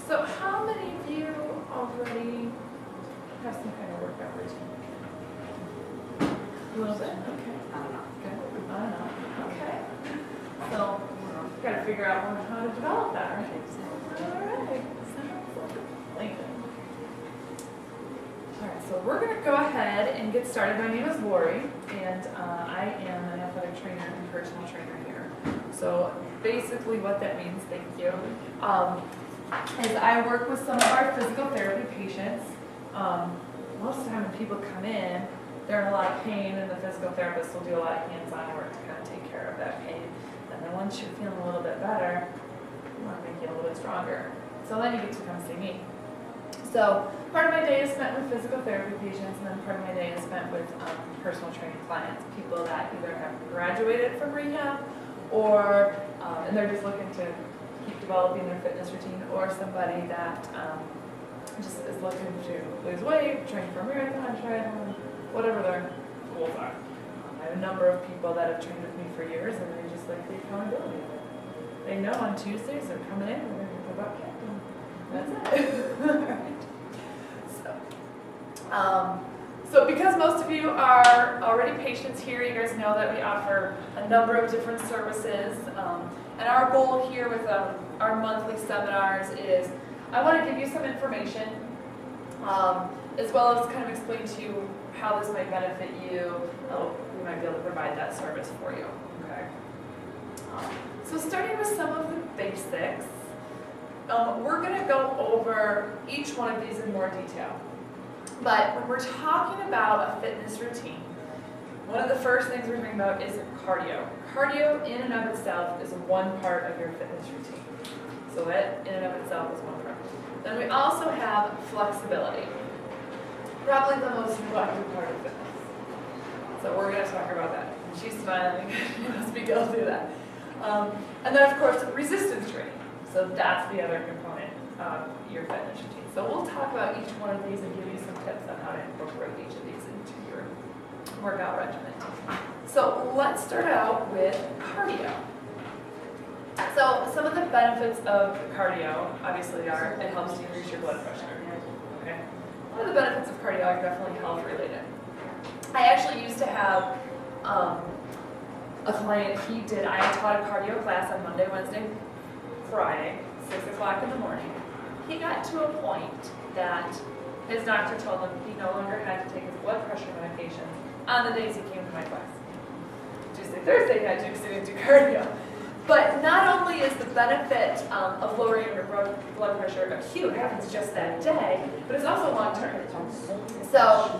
So how many of you already have some kind of workout routine? A little bit? Okay. I don't know. Good. I don't know. Okay. So, got to figure out how to develop that, right? All right. All right, so we're going to go ahead and get started. My name is Laurie, and I am an athletic trainer and personal trainer here. So basically what that means, thank you, is I work with some of our physical therapy patients. Most of the time when people come in, they're in a lot of pain, and the physical therapist will do a lot of hands-on work to kind of take care of that pain. And then once you're feeling a little bit better, we want to make you a little bit stronger. So then you get to come see me. So part of my day is spent with physical therapy patients, and then part of my day is spent with personal training clients, people that either have graduated from rehab, or and they're just looking to keep developing their fitness routine, or somebody that just is looking to lose weight, train for a marathon, triathlon, whatever their goals are. I have a number of people that have trained with me for years, and they just like the accountability of it. They know on Tuesdays they're coming in, we're going to go about camp, and that's it. All right. So because most of you are already patients here, you guys know that we offer a number of different services. And our goal here with our monthly seminars is I want to give you some information, as well as kind of explain to you how this might benefit you. We might be able to provide that service for you. Okay. So starting with some of the basics, we're going to go over each one of these in more detail. But when we're talking about a fitness routine, one of the first things we're talking about is cardio. Cardio in and of itself is one part of your fitness routine. So that in and of itself is one part. Then we also have flexibility. Probably the most neglected part of fitness. So we're going to talk about that. She's smiling. You must be able to do that. And then of course resistance training. So that's the other component of your fitness routine. So we'll talk about each one of these and give you some tips on how to incorporate each of these into your workout regimen. So let's start out with cardio. So some of the benefits of cardio, obviously, are it helps to increase your blood pressure. Okay. One of the benefits of cardio are definitely health related. I actually used to have a client. I taught a cardio class on Monday, Wednesday, Friday, 6 o'clock in the morning. He got to a point that his doctor told him he no longer had to take his blood pressure medication on the days he came to my class. Tuesday, Thursday he had to because he didn't do cardio. But not only is the benefit of lowering your blood pressure acute, it happens just that day, but it's also long-term. So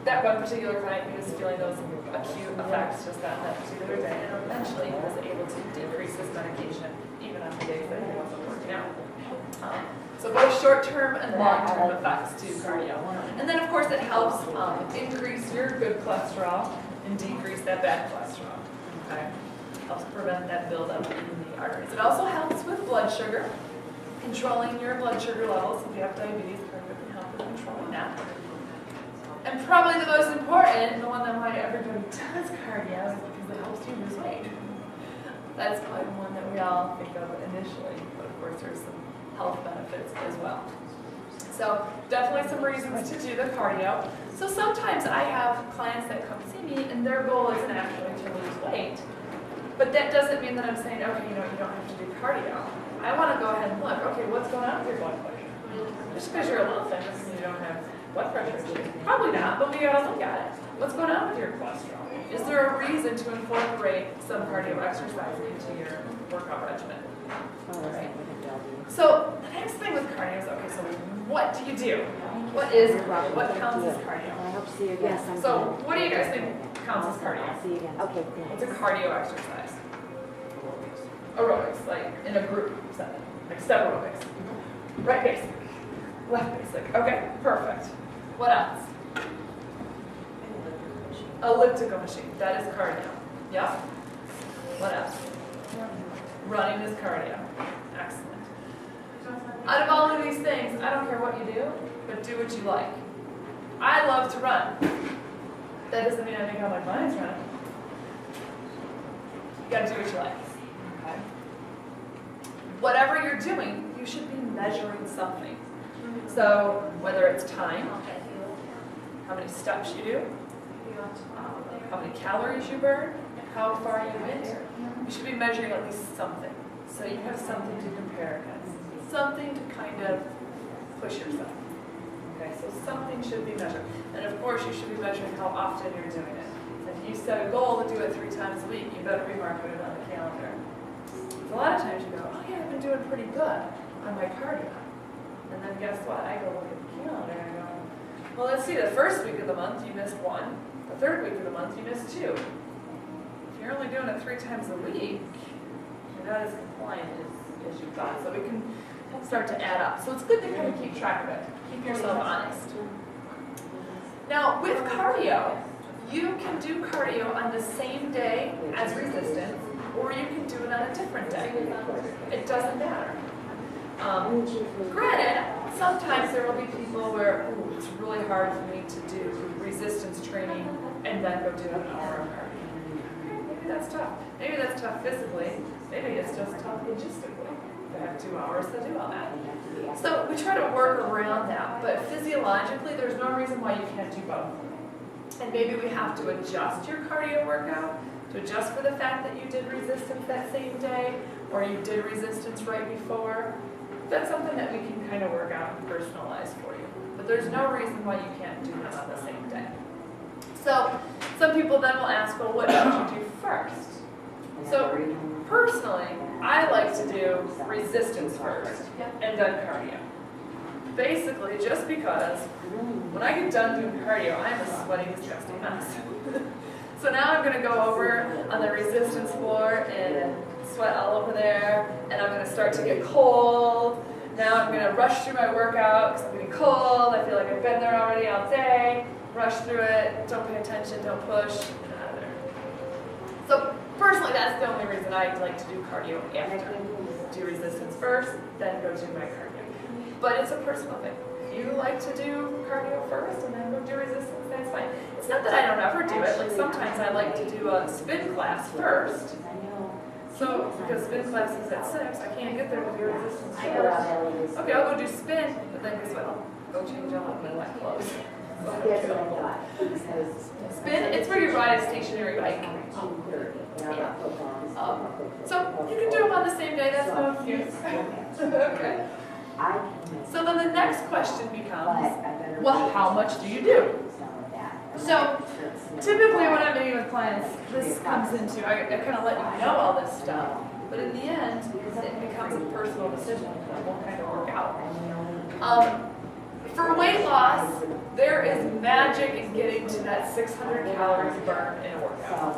that one particular client, he was feeling those acute effects just that particular day, and eventually he was able to decrease his medication even on the days that he wasn't working out. So both short-term and long-term effects to cardio. And then of course it helps increase your good cholesterol and decrease that bad cholesterol. Okay? Helps prevent that buildup in the arteries. It also helps with blood sugar, controlling your blood sugar levels. If you have diabetes, cardio can help with controlling that. And probably the most important, the one that why everybody does cardio, is because it helps you lose weight. That's probably the one that we all think of initially, but of course there's some health benefits as well. So definitely some reasons to do the cardio. So sometimes I have clients that come see me and their goal isn't actually to lose weight, but that doesn't mean that I'm saying, okay, you don't have to do cardio. I want to go ahead and look, okay, what's going on with your blood pressure? Just because you're a little thin doesn't mean you don't have blood pressure. Probably not, but we gotta look at it. What's going on with your cholesterol? Is there a reason to incorporate some cardio exercise into your workout regimen? All right. So the next thing with cardio is, okay, so what do you do? What counts as cardio? I hope to see you again. So what do you guys think counts as cardio? See you again. Okay. What's a cardio exercise? Aerobics, like in a group setting, like step aerobics. Right basic, left basic. Okay, perfect. What else? Elliptical machine. That is cardio. Yeah. What else? Running is cardio. Excellent. Out of all of these things, I don't care what you do, but do what you like. I love to run. That doesn't mean I make all my clients run. You gotta do what you like. Okay? Whatever you're doing, you should be measuring something. So whether it's time, how many steps you do, how many calories you burn, how far you went, you should be measuring at least something. So you have something to compare against, something to kind of push yourself. Okay, so something should be measured. And of course you should be measuring how often you're doing it. If you set a goal to do it 3 times a week, you better be marking it on the calendar. A lot of times you go, oh yeah, I've been doing pretty good on my cardio. And then guess what? I go look at the calendar and I go, well, let's see, the first week of the month you missed 1. The third week of the month you missed 2. If you're only doing it 3 times a week, you're not as compliant as you thought. So we can start to add up. So it's good to kind of keep track of it. Keep yourself honest. Now, with cardio, you can do cardio on the same day as resistance, or you can do it on a different day. It doesn't matter. Granted, sometimes there will be people where it's really hard for me to do resistance training and then go do an hour of cardio. Maybe that's tough. Maybe that's tough physically. Maybe it's just tough logistically. I have 2 hours to do all that. So we try to work around that, but physiologically, there's no reason why you can't do both. And maybe we have to adjust your cardio workout to adjust for the fact that you did resistance that same day, or you did resistance right before. That's something that we can kind of work out and personalize for you. But there's no reason why you can't do them on the same day. So some people then will ask, well, what should you do first? So personally, I like to do resistance first and then cardio. Basically, just because when I get done doing cardio, I'm a sweaty, disgusting mess. So now I'm going to go over on the resistance floor and sweat all over there, and I'm going to start to get cold. Now I'm going to rush through my workout because I'm getting cold. I feel like I've been there already all day. Rush through it, don't pay attention, don't push, and out of there. So personally, that's the only reason I like to do cardio after. Do resistance first, then go do my cardio. But it's a personal thing. If you like to do cardio first and then go do resistance, that's fine. It's not that I don't ever do it. Like sometimes I like to do a spin class first. So, because spin class is at 6, I can't get there to do resistance first. Okay, I'll go do spin, but then guess what? I'll go change all of my wet clothes. Spin, it's where you ride a stationary bike. Yeah. So you can do them on the same day, that's no excuse. Okay. So then the next question becomes, well, how much do you do? So typically when I'm meeting with clients, this comes into, I kind of let you know all this stuff, but in the end, it becomes a personal decision that will kind of work out. For weight loss, there is magic in getting to that 600 calories burn in a workout.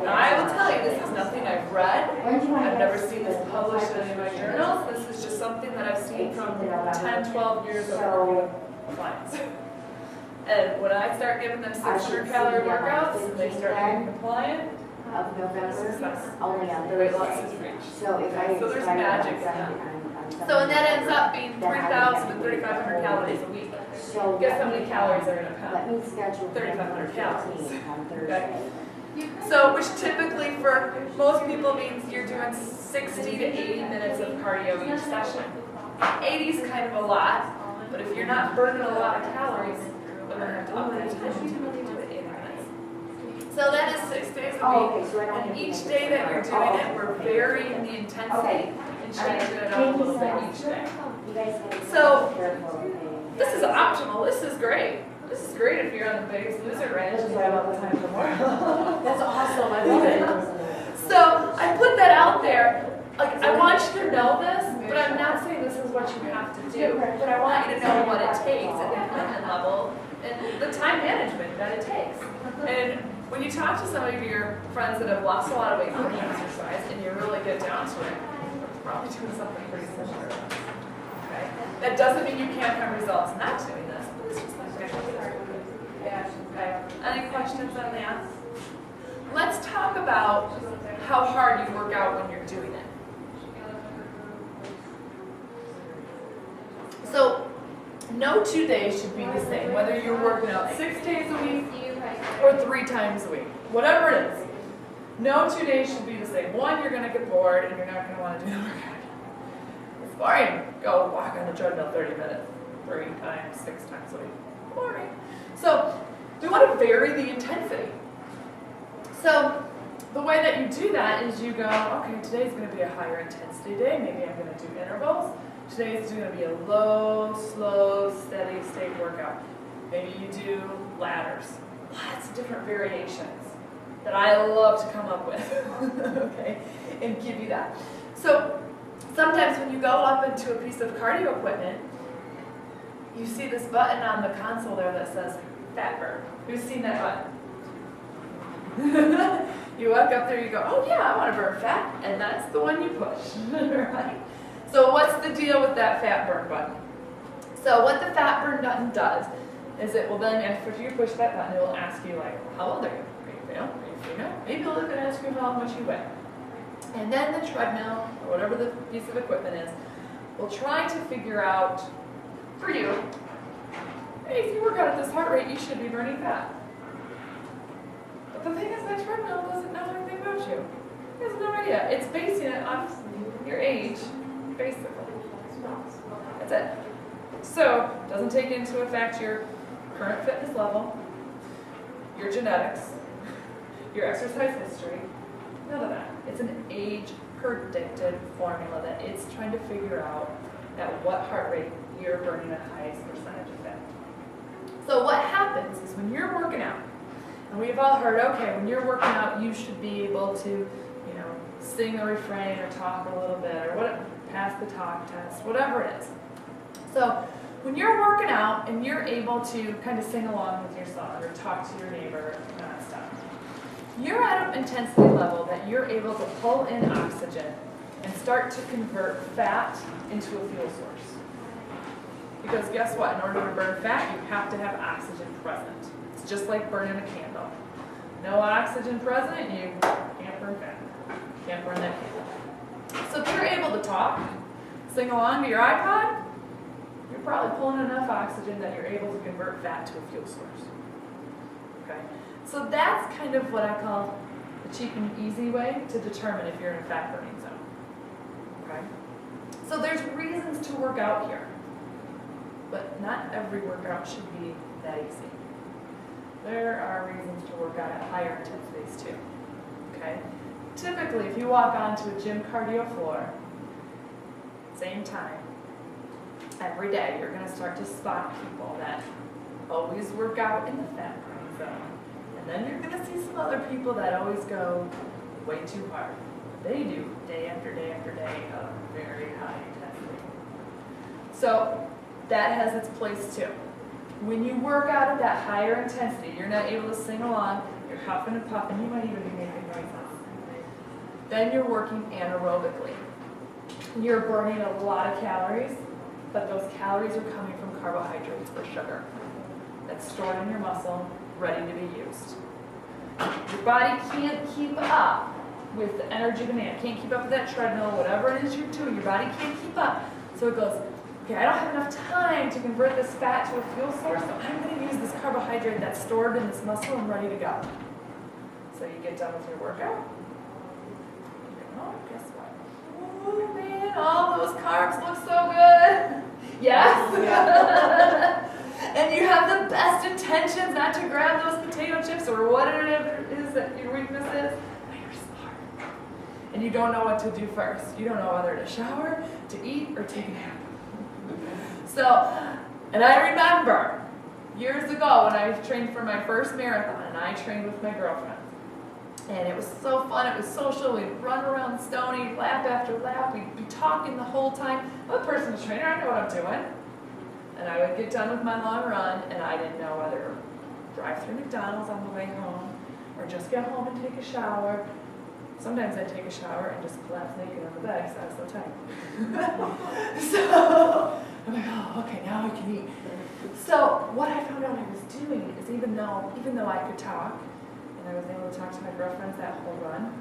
Now, I will tell you, this is nothing I've read. I've never seen this published in any of my journals. This is just something that I've seen from 10, 12 years of working with clients. And when I start giving them 600 calorie workouts and they start getting compliant, success. The weight loss is reached. So there's magic in that. So and that ends up being 3,000 to 3,500 calories a week. Guess how many calories are in a pound? 3,500 calories. Okay. So, which typically for most people means you're doing 60 to 80 minutes of cardio each session. 80 is kind of a lot, but if you're not burning a lot of calories, we're going to have to up that time to do it 80 minutes. So that is 6 days a week, and each day that you're doing it, we're varying the intensity and changing it up a little bit each day. So this is optional. This is great. This is great if you're on the Biggest Loser ranch and you have all the time for more. That's awesome. I love it. So I put that out there. Like, I want you to know this, but I'm not saying this is what you have to do. But I want you to know what it takes at the commitment level and the time management that it takes. And when you talk to some of your friends that have lost a lot of weight doing exercise and you really get down to it, you're probably doing something pretty similar. Okay? That doesn't mean you can't have results not doing this, but it's just not good. Yeah. Okay. Any questions on that? Let's talk about how hard you work out when you're doing it. So, no 2 days should be the same, whether you're working out 6 days a week or 3 times a week, whatever it is. No 2 days should be the same. One, you're going to get bored and you're not going to want to do the workout. boring. Go walk on the treadmill 30 minutes, 3 times, 6 times a week. Boring. So we want to vary the intensity. So the way that you do that is you go, okay, today's going to be a higher intensity day. Maybe I'm going to do intervals. Today's going to be a low, slow, steady state workout. Maybe you do ladders. Lots of different variations that I love to come up with, okay, and give you that. So sometimes when you go up into a piece of cardio equipment, you see this button on the console there that says fat burn. Who's seen that button? You walk up there, you go, oh yeah, I want to burn fat, and that's the one you push, right? So what's the deal with that fat burn button? So what the fat burn button does is it will then, after you push that button, it will ask you like, how old are you? Are you female? Are you female? Maybe it'll even ask you how much you weigh. And then the treadmill, or whatever the piece of equipment is, will try to figure out, for you, hey, if you work out at this heart rate, you should be burning fat. But the thing is, that treadmill doesn't know anything about you. It has no idea. It's basing it on your age, basically. That's it. So, it doesn't take into effect your current fitness level, your genetics, your exercise history, none of that. It's an age-predicted formula that it's trying to figure out at what heart rate you're burning the highest percentage of fat. So what happens is when you're working out, and we've all heard, okay, when you're working out, you should be able to, sing the refrain or talk a little bit or whatever, pass the talk test, whatever it is. So when you're working out and you're able to kind of sing along with your song or talk to your neighbor and that stuff, you're at an intensity level that you're able to pull in oxygen and start to convert fat into a fuel source. Because guess what? In order to burn fat, you have to have oxygen present. It's just like burning a candle. No oxygen present, you can't burn fat. Can't burn that candle. So if you're able to talk, sing along to your iPod, you're probably pulling enough oxygen that you're able to convert fat to a fuel source. Okay? So that's kind of what I call the cheap and easy way to determine if you're in a fat burning zone. Okay? So there's reasons to work out here, but not every workout should be that easy. There are reasons to work out at higher intensities too. Okay? Typically, if you walk onto a gym cardio floor, same time, every day, you're going to start to spot people that always work out in the fat burning zone. And then you're going to see some other people that always go way too hard. They do day after day after day of very high intensity. So that has its place too. When you work out at that higher intensity, you're not able to sing along, you're huffing and puffing, you might even be making noises. Then you're working anaerobically. You're burning a lot of calories, but those calories are coming from carbohydrates or sugar that's stored in your muscle, ready to be used. Your body can't keep up with the energy demand, can't keep up with that treadmill, whatever it is you're doing, your body can't keep up. So it goes, okay, I don't have enough time to convert this fat to a fuel source, so I'm going to use this carbohydrate that's stored in this muscle and ready to go. So you get done with your workout. Oh, guess what? Oh man, all those carbs look so good. Yes? Yeah. And you have the best intentions not to grab those potato chips or whatever it is that your weakness is. But you're smart. And you don't know what to do first. You don't know whether to shower, to eat, or take a nap. So, and I remember years ago when I trained for my first marathon and I trained with my girlfriend. And it was so fun, it was social, we'd run around Stony, lap after lap, we'd be talking the whole time. I'm a personal trainer, I know what I'm doing. And I would get done with my long run, and I didn't know whether to drive through McDonald's on the way home, or just get home and take a shower. Sometimes I'd take a shower and just collapse naked on the bed because I was so tired. So, I'm like, oh, okay, now I can eat. So, what I found out I was doing is even though I could talk, and I was able to talk to my girlfriends that whole run,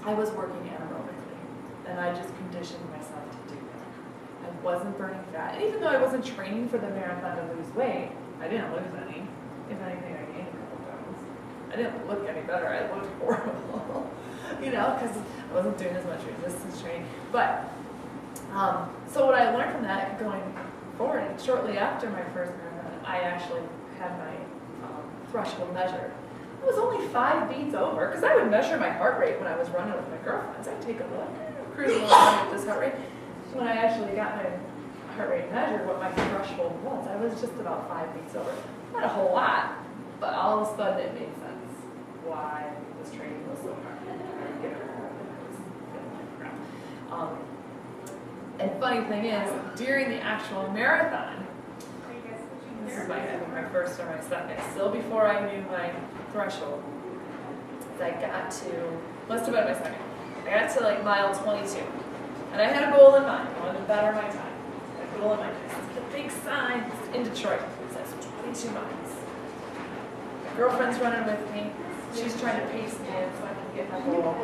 I was working anaerobically. And I just conditioned myself to do that. I wasn't burning fat. And even though I wasn't training for the marathon to lose weight, I didn't lose any. If anything, I gained a couple pounds. I didn't look any better. I looked horrible, because I wasn't doing as much resistance training. But So what I learned from that going forward, and shortly after my first marathon, I actually had my threshold measured. It was only 5 beats over, because I would measure my heart rate when I was running with my girlfriends. I'd take a look, cruising along with this heart rate. When I actually got my heart rate measured, what my threshold was, I was just about 5 beats over. Not a whole lot, but all of a sudden it made sense why this training was so hard. And funny thing is, during the actual marathon, this is my first or my second, still before I knew my threshold, I got to, must have been my second, I got to like mile 22. And I had a goal in mind, I wanted to better my time. A goal in mind, it's a big sign in Detroit, it says 22 miles. My girlfriend's running with me, she's trying to pace me in so I can get my goal.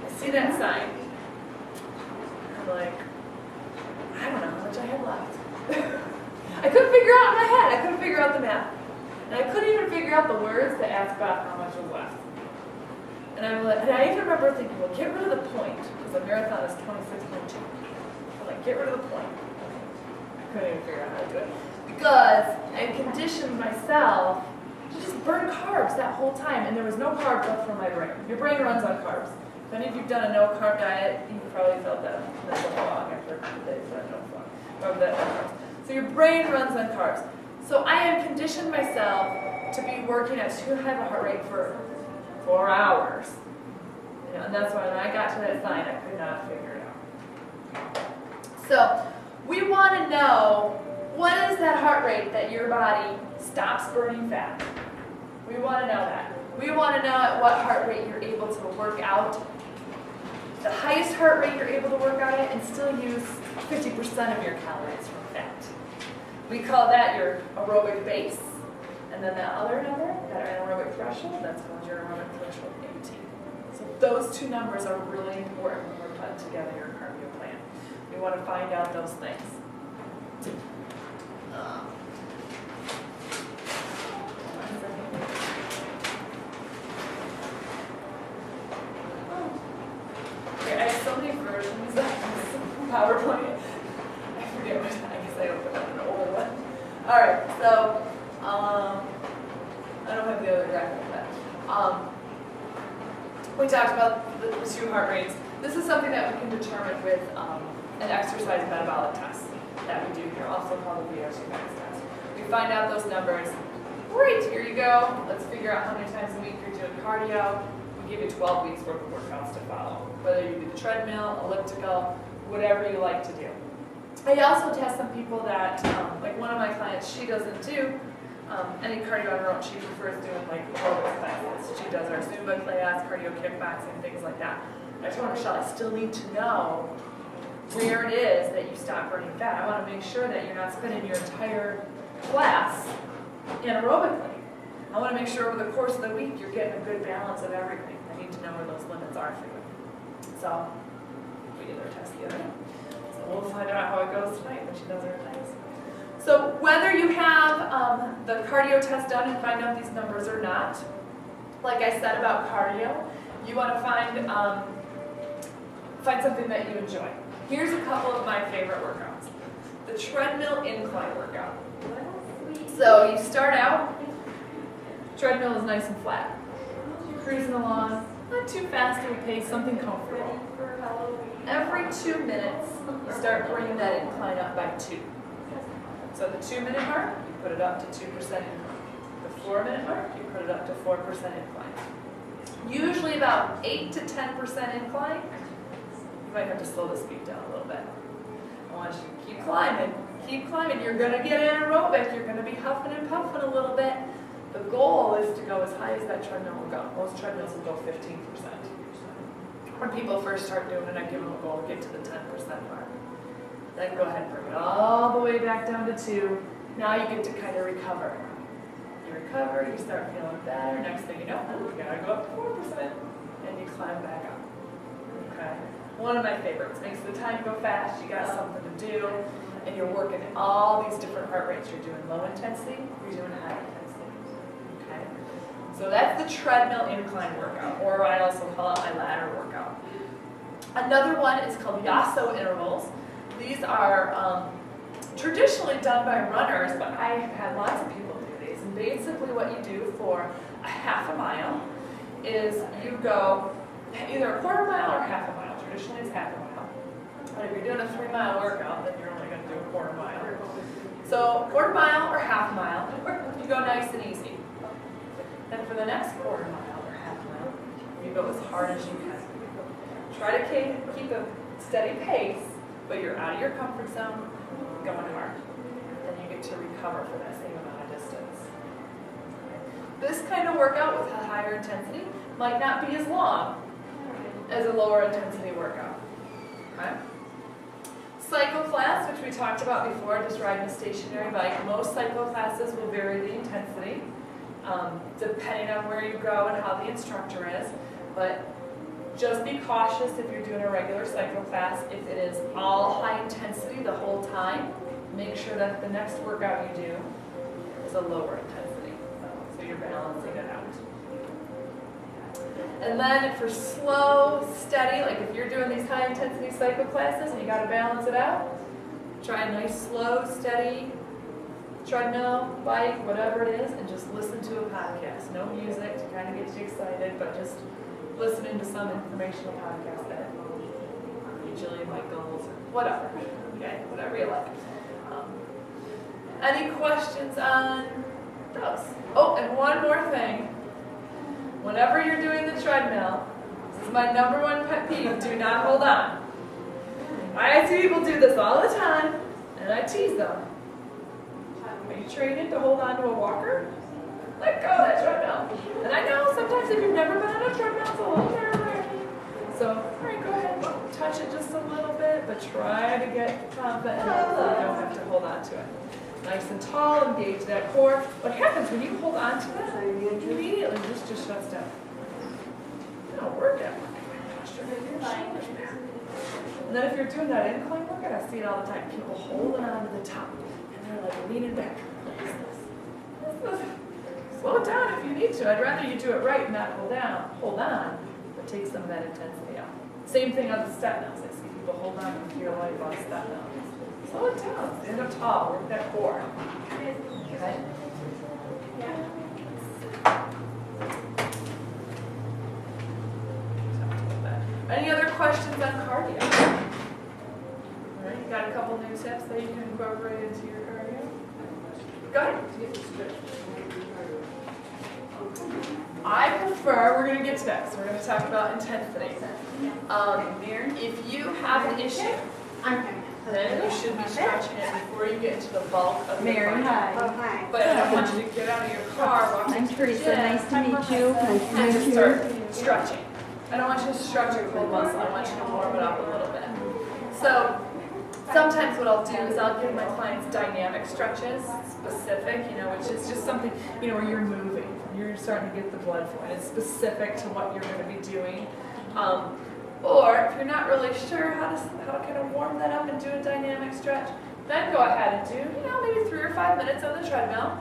I see that sign. I'm like, I don't know how much I had left. I couldn't figure out in my head, I couldn't figure out the math. And I couldn't even figure out the words to ask about how much was left. And I even remember thinking, well, get rid of the point, because the marathon is 26.2. I'm like, get rid of the point. I couldn't even figure out how to do it. Because I conditioned myself to just burn carbs that whole time, and there was no carbs left from my brain. Your brain runs on carbs. If any of you've done a no-carb diet, you've probably felt that mental fog after a couple days of no fog. Remember that no carbs. So your brain runs on carbs. So I had conditioned myself to be working at too high of a heart rate for 4 hours. You know, and that's why when I got to that sign, I could not figure it out. So we want to know, what is that heart rate that your body stops burning fat? We want to know that. We want to know at what heart rate you're able to work out. The highest heart rate you're able to work out at and still use 50% of your calories from fat. We call that your aerobic base. And then that other number, that anaerobic threshold, that's called your aerobic threshold AT. So those two numbers are really important when we're putting together your cardio plan. We want to find out those things. Okay, I have so many versions of this PowerPoint. I forget what, I guess I opened up an older one. All right, so I don't have the other graphic, but we talked about the 2 heart rates. This is something that we can determine with an exercise metabolic test that we do here, also called the VO2 max test. We find out those numbers. Great, here you go. Let's figure out how many times a week you're doing cardio. We give you 12 weeks worth of workouts to follow, whether you do the treadmill, elliptical, whatever you like to do. I also test some people that, like one of my clients, she doesn't do any cardio on her own. She prefers doing like aerobics classes. She does our Zumba class, cardio kickboxing, things like that. I told her, Michelle, I still need to know where it is that you stop burning fat. I want to make sure that you're not spending your entire class anaerobically. I want to make sure over the course of the week you're getting a good balance of everything. I need to know where those limits are for you. So we did our test the other day. So we'll find out how it goes tonight when she does her things. So whether you have the cardio test done and find out these numbers or not, like I said about cardio, you want to find something that you enjoy. Here's a couple of my favorite workouts. The treadmill incline workout. So you start out, treadmill is nice and flat. You're cruising along, not too fast of a pace, something comfortable. Every 2 minutes, you start bringing that incline up by 2. So the 2-minute mark, you put it up to 2% incline. The 4-minute mark, you put it up to 4% incline. Usually about 8 to 10% incline. You might have to slow the speed down a little bit. I want you to keep climbing. Keep climbing. You're going to get anaerobic. You're going to be huffing and puffing a little bit. The goal is to go as high as that treadmill will go. Most treadmills will go 15%. When people first start doing it, I give them a goal to get to the 10% mark. Then go ahead and bring it all the way back down to 2. Now you get to kind of recover. You recover, you start feeling better. Next thing you know, you gotta go up to 4%, and you climb back up. Okay. One of my favorites. Makes the time go fast. You got something to do, and you're working all these different heart rates. You're doing low intensity. You're doing high intensity. Okay. So that's the treadmill incline workout, or I also call it my ladder workout. Another one is called yasso intervals. These are traditionally done by runners, but I have had lots of people do these. And basically what you do for a half a mile is you go either a quarter mile or half a mile. Traditionally it's half a mile. But if you're doing a 3-mile workout, then you're only going to do a quarter mile. So quarter mile or half a mile, you go nice and easy. Then for the next quarter mile or half a mile, you go as hard as you can. Try to keep a steady pace, but you're out of your comfort zone, going hard. Then you get to recover for that same amount of distance. This kind of workout with a higher intensity might not be as long as a lower intensity workout. Okay? Cycle class, which we talked about before, just riding a stationary bike. Most cycle classes will vary the intensity, depending on where you go and how the instructor is. But just be cautious if you're doing a regular cycle class. If it is all high intensity the whole time, make sure that the next workout you do is a lower intensity. So you're balancing it out. And then for slow, steady, like if you're doing these high intensity cycle classes and you got to balance it out, try a nice slow, steady treadmill, bike, whatever it is, and just listen to a podcast. No music to kind of get you excited, but just listening to some informational podcast that usually Michael's or whatever, okay, whatever you like. Any questions on those? Oh, and one more thing. Whenever you're doing the treadmill, this is my #1 pet peeve, do not hold on. I see people do this all the time, and I tease them. Are you trained to hold on to a walker? Let go of that treadmill. And I know sometimes if you've never been on a treadmill, it's a little nerve-wracking. So, all right, go ahead, touch it just a little bit, but try to get confident so you don't have to hold on to it. Nice and tall, engage that core. What happens when you hold on to it, immediately this just shuts down. You don't work that much. And then if you're doing that incline workout, I see it all the time. People holding on to the top, and they're like leaning back. Slow it down if you need to. I'd rather you do it right and not hold on, but take some of that intensity out. Same thing on the step mills. I see people hold on for your life on step mills. Slow it down. Stand up tall. Work that core. Okay? Any other questions on cardio? All right, you got a couple new tips that you can incorporate into your cardio? Go ahead. I prefer, we're going to get to that, so we're going to talk about intensity. If you have an issue, then you should be stretching it before you get into the bulk of the Mary, hi. Oh, hi. But I want you to get out of your car, walk I'm into the Teresa. gym, Nice to meet you. and just start stretching. I don't want you to stretch your whole muscle. I want you to warm it up a little bit. So sometimes what I'll do is I'll give my clients dynamic stretches, specific, which is just something, where you're moving. You're starting to get the blood flow. And it's specific to what you're going to be doing. Or if you're not really sure how to kind of warm that up and do a dynamic stretch, then go ahead and do, maybe 3 or 5 minutes on the treadmill.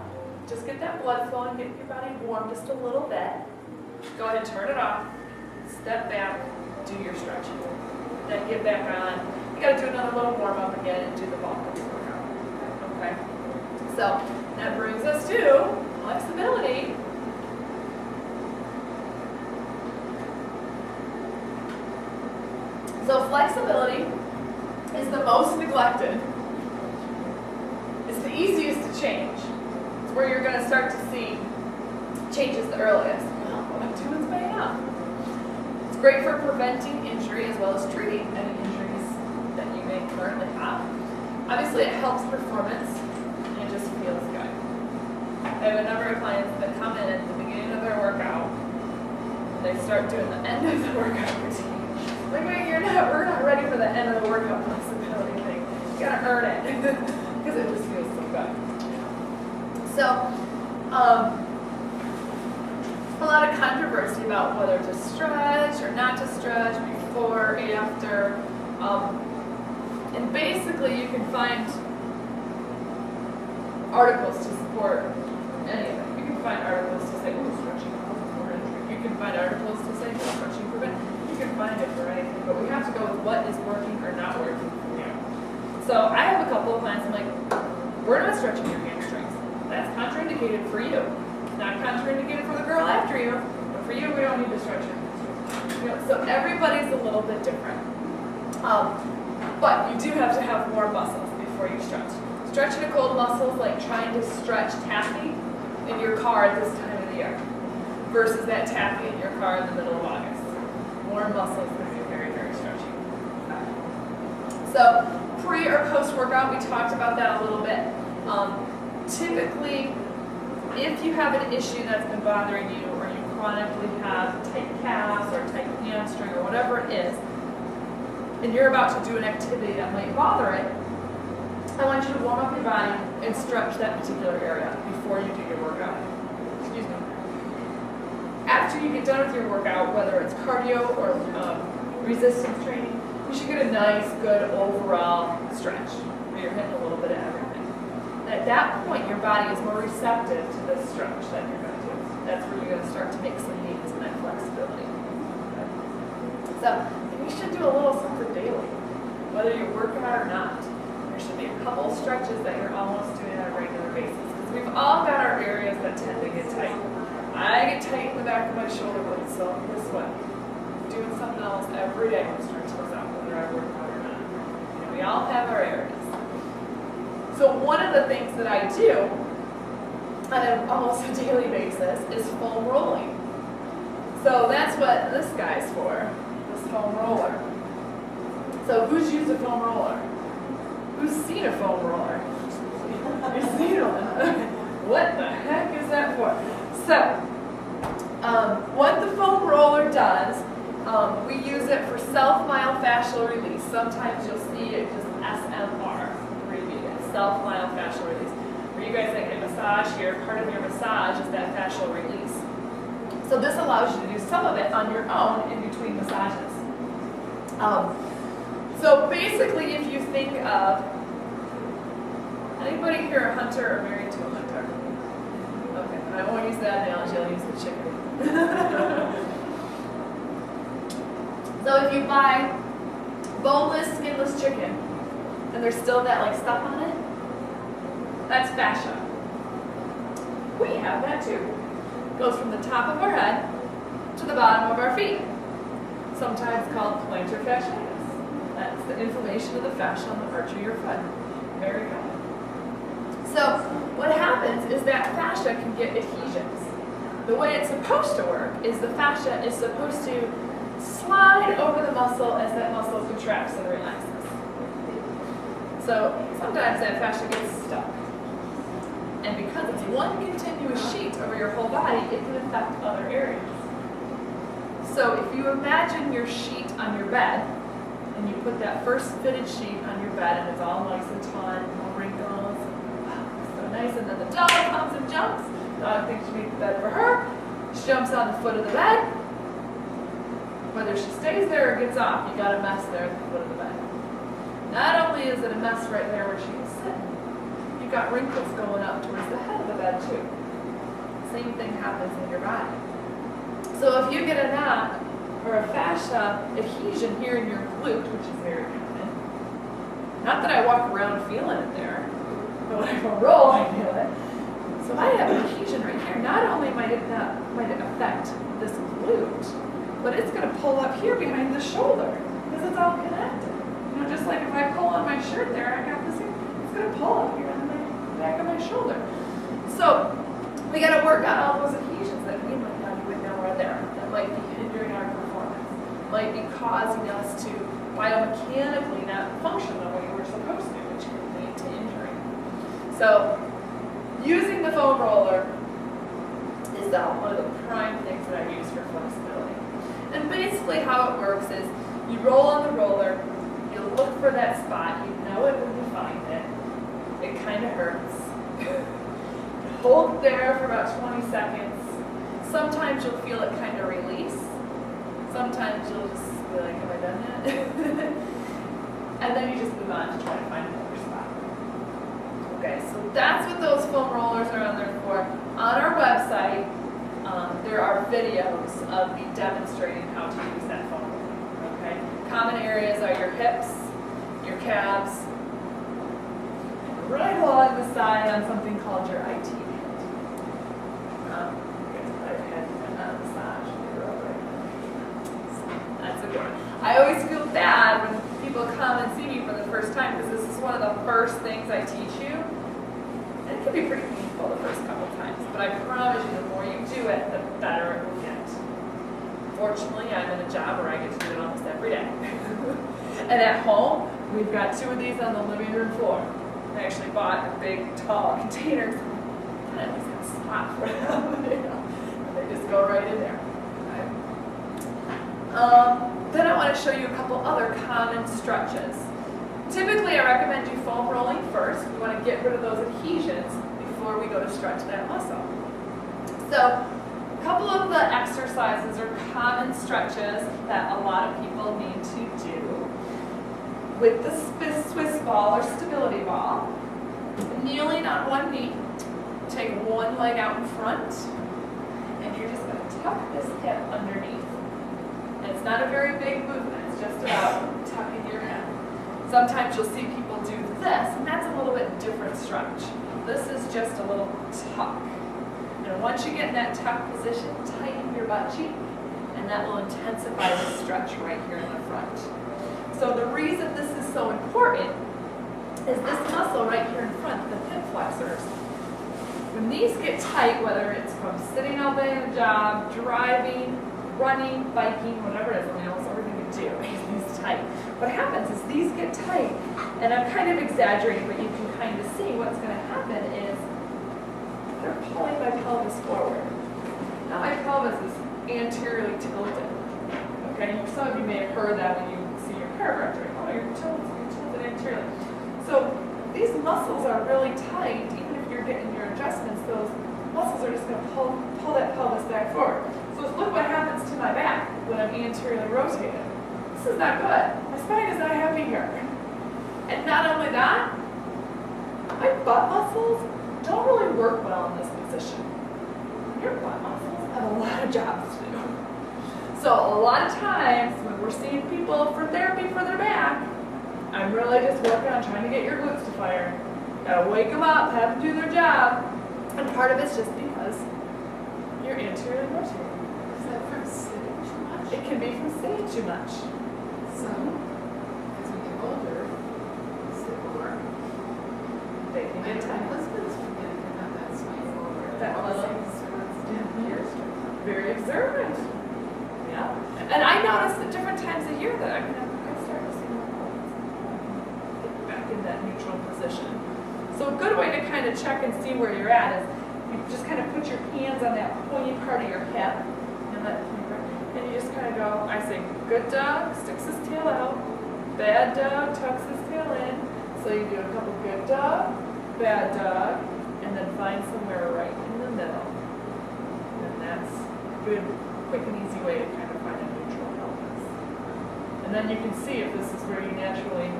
Just get that blood flowing, get your body warm just a little bit. Go ahead and turn it off. Step back, do your stretching. Then get back on. You got to do another little warm up again and do the bulk of the workout. Okay? So that brings us to flexibility. So flexibility is the most neglected. It's the easiest to change. It's where you're going to start to see changes the earliest. Well, what I'm doing is paying off. It's great for preventing injury as well as treating any injuries that you may currently have. Obviously, it helps performance, and it just feels good. I have a number of clients that come in at the beginning of their workout, and they start doing the end of the workout routine. Like, wait, we're not ready for the end of the workout flexibility thing. You gotta earn it, because it just feels so good. So, a lot of controversy about whether to stretch or not to stretch, before, after. And basically you can find articles to support any of it. You can find articles to say, stretching causes more injury. You can find articles to say, stretching prevents. You can find it for anything, but we have to go with what is working or not working for you. So I have a couple of clients, I'm like, we're not stretching your hamstrings. That's contraindicated for you. It's not contraindicated for the girl after you, but for you, we don't need to stretch your hamstrings. You know, so everybody's a little bit different. But you do have to have more muscles before you stretch. Stretching a cold muscle is like trying to stretch taffy in your car at this time of the year versus that taffy in your car in the middle of August. More muscles is going to be very, very stretchy. So pre or post workout, we talked about that a little bit. Typically, if you have an issue that's been bothering you or you chronically have tight calves or tight hamstring or whatever it is, and you're about to do an activity that might bother it, I want you to warm up your body and stretch that particular area before you do your workout. Excuse me. After you get done with your workout, whether it's cardio or resistance training, you should get a nice, good overall stretch where you're hitting a little bit of everything. And at that point, your body is more receptive to this stretch that you're going to do. That's where you're going to start to make some gains in that flexibility. Okay. So you should do a little something daily, whether you're working out or not. There should be a couple stretches that you're almost doing on a regular basis. Because we've all got our areas that tend to get tight. I get tight in the back of my shoulder blades, so guess what? Doing something else every day to stretch those out, whether I work out or not. You know, we all have our areas. So one of the things that I do on almost a daily basis is foam rolling. So that's what this guy's for, this foam roller. So who's used a foam roller? Who's seen a foam roller? You've seen one. What the heck is that for? So, what the foam roller does, we use it for self-myofascial release. Sometimes you'll see it just SMR, abbreviated, self-myofascial release. Where you guys like a massage here, part of your massage is that fascial release. So this allows you to do some of it on your own in between massages. So basically, if you think of, anybody here a hunter or married to a hunter? Okay, I won't use that analogy, I'll use the chicken. So if you buy boneless, skinless chicken, and there's still that like stuff on it, that's fascia. We have that too. It goes from the top of our head to the bottom of our feet, sometimes called plantar fasciitis. That's the inflammation of the fascia on the arch of your foot. Very common. So what happens is that fascia can get adhesions. The way it's supposed to work is the fascia is supposed to slide over the muscle as that muscle contracts and relaxes. So sometimes that fascia gets stuck. And because it's one continuous sheet over your whole body, it can affect other areas. So if you imagine your sheet on your bed, and you put that first fitted sheet on your bed, and it's all nice and taut, no wrinkles, so nice, and then the dog comes and jumps. The dog thinks you made the bed for her. She jumps on the foot of the bed. Whether she stays there or gets off, you got a mess there at the foot of the bed. Not only is it a mess right there where she was sitting, you've got wrinkles going up towards the head of the bed too. Same thing happens in your body. So if you get a knot or a fascia adhesion here in your glute, which is very common, not that I walk around feeling it there, but when I go roll, I feel it. So I have an adhesion right here. Not only might it affect this glute, but it's going to pull up here behind the shoulder because it's all connected. You know, just like if I pull on my shirt there, I got this here, it's going to pull up here on the back of my shoulder. So we got to work on all those adhesions that we might not even know are there, that might be hindering our performance, might be causing us to biomechanically not function the way we're supposed to, which can lead to injury. So using the foam roller is one of the prime things that I use for flexibility. And basically how it works is you roll on the roller, you look for that spot, you know it when you find it, it kind of hurts. Hold it there for about 20 seconds. Sometimes you'll feel it kind of release. Sometimes you'll just be like, have I done yet? And then you just move on to try to find another spot. Okay, so that's what those foam rollers are on there for. On our website, there are videos of me demonstrating how to use that foam roller. common areas are your hips, your calves, and right along the side on something called your IT band. I've had a massage. That's a good one. I always feel bad when people come and see me for the first time because this is one of the first things I teach you. And it can be pretty painful the first couple times, but I promise you the more you do it, the better it will get. Fortunately, I'm in a job where I get to do it almost every day. And at home, we've got 2 of these on the living room floor. I actually bought a big, tall container, so I at least have a spot for them. You know, and they just go right in there. Then I want to show you a couple other common stretches. Typically, I recommend you foam rolling first. We want to get rid of those adhesions before we go to stretch that muscle. So, a couple of the exercises or common stretches that a lot of people need to do with the Swiss ball or stability ball. Kneeling on one knee, take one leg out in front, and you're just going to tuck this hip underneath. And it's not a very big movement, it's just about tucking your hip. Sometimes you'll see people do this, and that's a little bit different stretch. This is just a little tuck. And once you get in that tuck position, tighten your butt cheek, and that will intensify the stretch right here in the front. So the reason this is so important is this muscle right here in front, the hip flexors. When these get tight, whether it's from sitting all day in a job, driving, running, biking, whatever it is, I mean, almost everything you do is tight. What happens is these get tight, and I'm kind of exaggerating, but you can kind of see what's going to happen is they're pulling my pelvis forward. Now my pelvis is anteriorly tilted. Okay, some of you may have heard that when you see your chiropractor. Oh, you're tilted anteriorly. So these muscles are really tight. Even if you're getting your adjustments, those muscles are just going to pull that pelvis back forward. So look what happens to my back when I'm anteriorly rotated. This is not good. My spine is not happy here. And not only that, my butt muscles don't really work well in this position. Your butt muscles have a lot of jobs to do. So a lot of times when we're seeing people for therapy for their back, I'm really just working on trying to get your glutes to fire. Gotta wake them up, have them do their job. And part of it's just because you're anteriorly rotated. Is that from sitting too much? It can be from sitting too much. So, as we get older, sit more. They can My get tight. husband's forgetting to have that swing over. That All little- things down here. Very observant. Yeah. And I notice at different times of year that I start to see more points. Get back in that neutral position. So a good way to kind of check and see where you're at is you just kind of put your hands on that pointy part of your hip and you just kind of go, I say, good dog, sticks his tail out, bad dog, tucks his tail in. So you do a couple good dog, bad dog, and then find somewhere right in the middle. And that's a good, quick and easy way to kind of find a neutral pelvis. And then you can see if this is where you naturally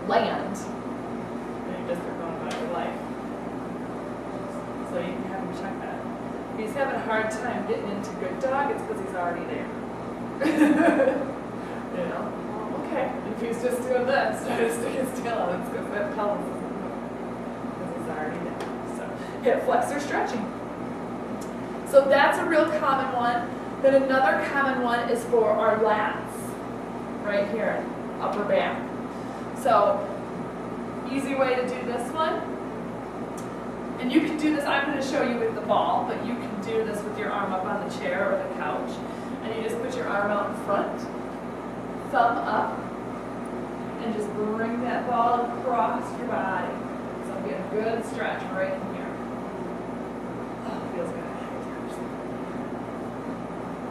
land, and you just are going about your life. So you can have him check that. If he's having a hard time getting into good dog, it's because he's already there. You know? Okay. If he's just doing this, trying to stick his tail out, it's because that pelvis isn't moving. Because he's already there. So hip flexor stretching. So that's a real common one. Then another common one is for our lats, right here, upper back. So easy way to do this one. And you can do this, I'm going to show you with the ball, but you can do this with your arm up on the chair or the couch. And you just put your arm out in front, thumb up, and just bring that ball across your body. So I'm getting a good stretch right in here. Oh, it feels good.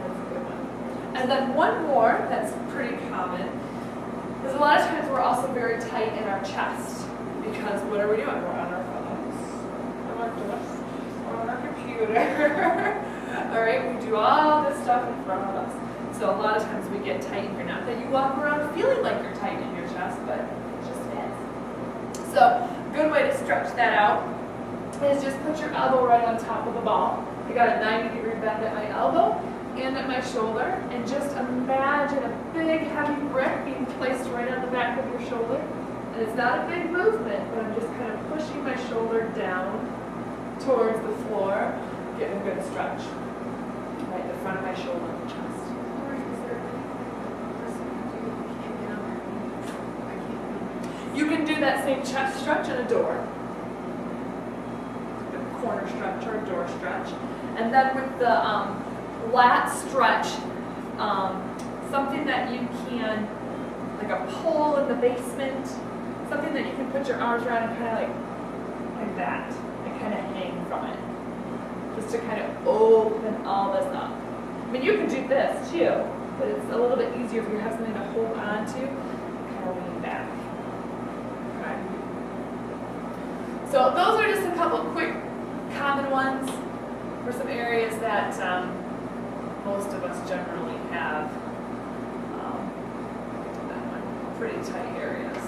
That's a good one. And then one more that's pretty common is a lot of times we're also very tight in our chest because what are we doing? We're on our phones, we're on our computer. All right, we do all this stuff in front of us. So a lot of times we get tight in here. Not that you walk around feeling like you're tight in your chest, but it just is. So a good way to stretch that out is just put your elbow right on top of the ball. I got a 90-degree bend at my elbow, hand at my shoulder and just imagine a big heavy brick being placed right on the back of your shoulder. And it's not a big movement, but I'm just kind of pushing my shoulder down towards the floor, getting a good stretch. Right in the front of my shoulder and chest. Or is there any person who can't get on their knees? I can't get on my knees. You can do that same chest stretch in a door. A corner stretch or a door stretch. And then with the lat stretch, something that you can, like a pole in the basement, something that you can put your arms around and kind of like that, and kind of hang from it. Just to kind of open all this up. I mean, you can do this too, but it's a little bit easier if you have something to hold on to, kind of lean back. Okay. So those are just a couple quick common ones for some areas that most of us generally have pretty tight areas.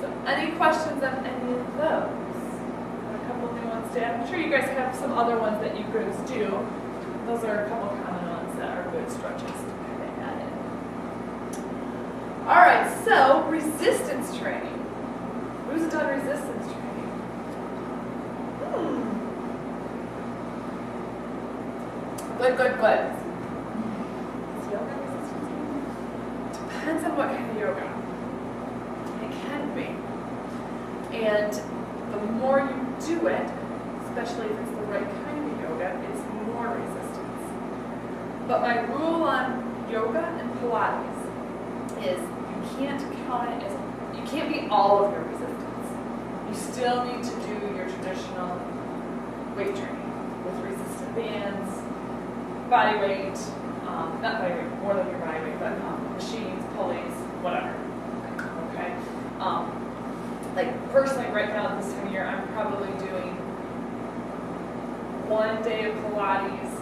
So any questions on any of those? A couple new ones to add. I'm sure you guys have some other ones that you guys do. Those are a couple common ones that are good stretches to kind of add in. All right, so resistance training. Who's done resistance training? Good, good, good. Is yoga resistance training? Depends on what kind of yoga. It can be. And the more you do it, especially if it's the right kind of yoga, it's more resistance. But my rule on yoga and Pilates is you can't count it as, you can't be all of your resistance. You still need to do your traditional weight training with resistant bands, body weight, not body weight, more than your body weight, but machines, pulleys, whatever. Okay? Like personally right now this time of year, I'm probably doing 1 day of Pilates,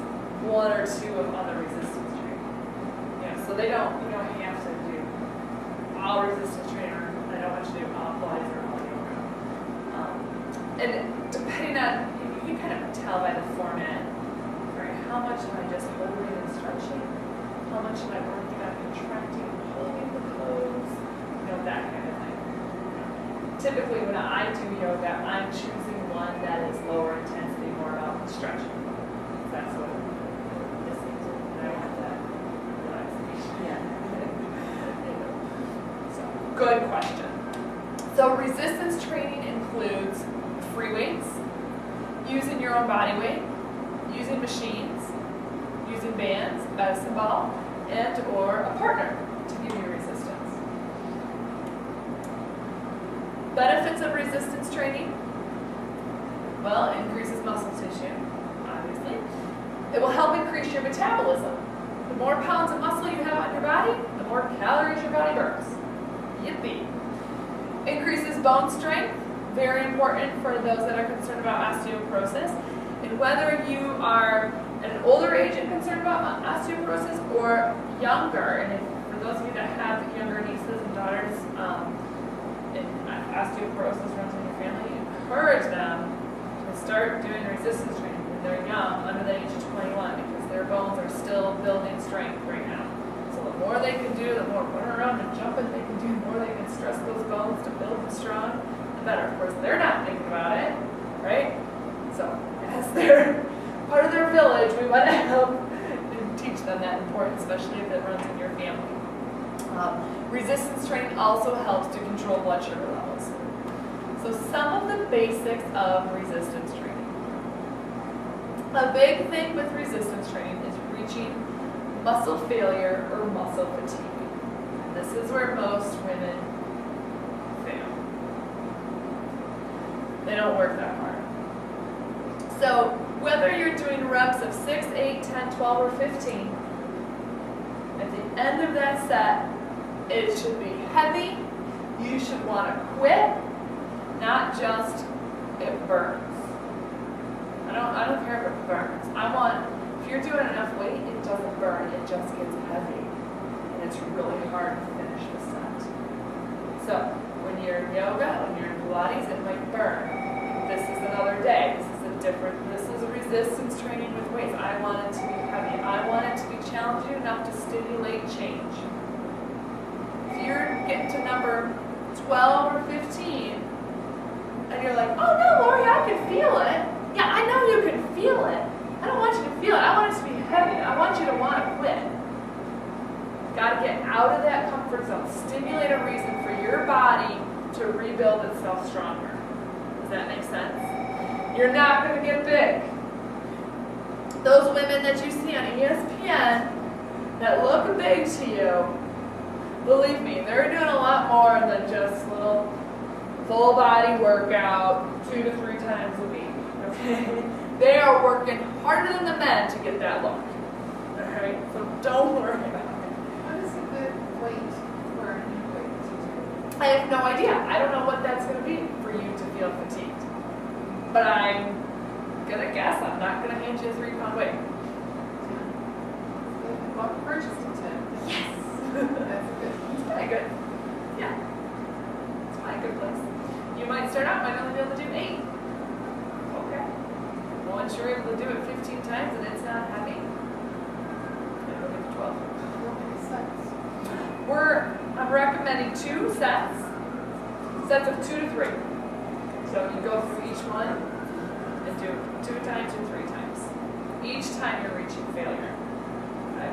1 or 2 of other resistance training. Yeah, so you don't have to do all resistance training, or I don't want you to do all Pilates or all yoga. And depending on, you can kind of tell by the format, right? How much am I just holding and stretching? How much am I working on contracting and holding the pose? That kind of thing. Typically when I do yoga, I'm choosing one that is lower intensity, more about stretching. That's what this is. And I want that relaxation. Yeah. So, good question. So resistance training includes free weights, using your own body weight, using machines, using bands, medicine ball, and or a partner to give you resistance. Benefits of resistance training. Well, it increases muscle tissue, obviously. It will help increase your metabolism. The more pounds of muscle you have on your body, the more calories your body burns. Yippee. Increases bone strength. Very important for those that are concerned about osteoporosis. And whether you are at an older age and concerned about osteoporosis or younger, and for those of you that have younger nieces and daughters, and osteoporosis runs in your family, encourage them to start doing resistance training when they're young, under the age of 21, because their bones are still building strength right now. So the more they can do, the more running around and jumping they can do, the more they can stress those bones to build them strong, the better. Of course, they're not thinking about it, right? So as they're part of their village, we want to help and teach them that important, especially if it runs in your family. Resistance training also helps to control blood sugar levels. So some of the basics of resistance training. A big thing with resistance training is reaching muscle failure or muscle fatigue. And this is where most women fail. They don't work that hard. So whether you're doing reps of 6, 8, 10, 12, or 15, at the end of that set, it should be heavy. You should want to quit, not just it burns. I don't care if it burns. If you're doing enough weight, it doesn't burn, it just gets heavy. And it's really hard to finish the set. So when you're in yoga, when you're in Pilates, it might burn. This is another day. This is a resistance training with weights. I want it to be heavy. I want it to be challenging enough to stimulate change. If you're getting to number 12 or 15, and you're like, oh no, Laurie, I can feel it. Yeah, I know you can feel it. I don't want you to feel it. I want it to be heavy. I want you to want to quit. Got to get out of that comfort zone. Stimulate a reason for your body to rebuild itself stronger. Does that make sense? You're not going to get big. Those women that you see on ESPN that look big to you, believe me, they're doing a lot more than just little full body workout 2 to 3 times a week. Okay? They are working harder than the men to get that look. Alright? So don't worry about it. What is a good weight for a new weight to do? I have no idea. I don't know what that's going to be for you to feel fatigued. But I'm going to guess I'm not going to hand you a 3-pound weight. Well, purchased a 10. Yes! That's good. It's probably good. Yeah. It's probably a good place. You might start out, might only be able to do 8. Okay. Once you're able to do it 15 times and it's not heavy, then we'll get to 12. How many sets? I'm recommending 2 sets of 2 to 3. So you go through each one and do 2 times or 3 times. Each time you're reaching failure. Okay?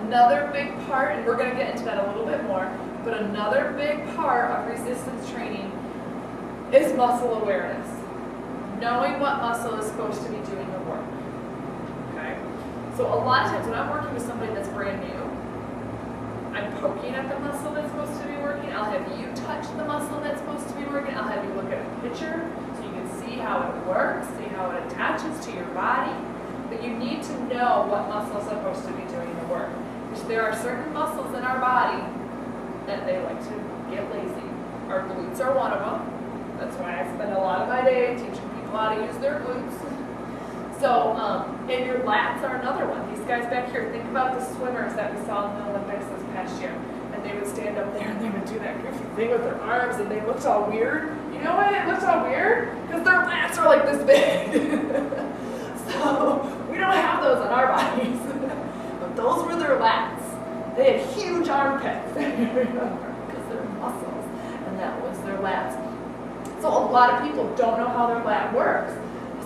Another big part, and we're going to get into that a little bit more, but another big part of resistance training is muscle awareness. Knowing what muscle is supposed to be doing the work. Okay? So a lot of times when I'm working with somebody that's brand new, I'm poking at the muscle that's supposed to be working. I'll have you touch the muscle that's supposed to be working. I'll have you look at a picture so you can see how it works, see how it attaches to your body. But you need to know what muscle is supposed to be doing the work. Because there are certain muscles in our body that they like to get lazy. Our glutes are one of them. That's why I spend a lot of my day teaching people how to use their glutes. So, and your lats are another one. These guys back here, think about the swimmers that we saw in the Olympics this past year. And they would stand up there and they would do that goofy thing with their arms and they looked all weird. You know why it looks all weird? Because their lats are like this big. So, we don't have those on our bodies. But those were their lats. They had huge armpits. Because they're muscles. And that was their lats. So a lot of people don't know how their lat works.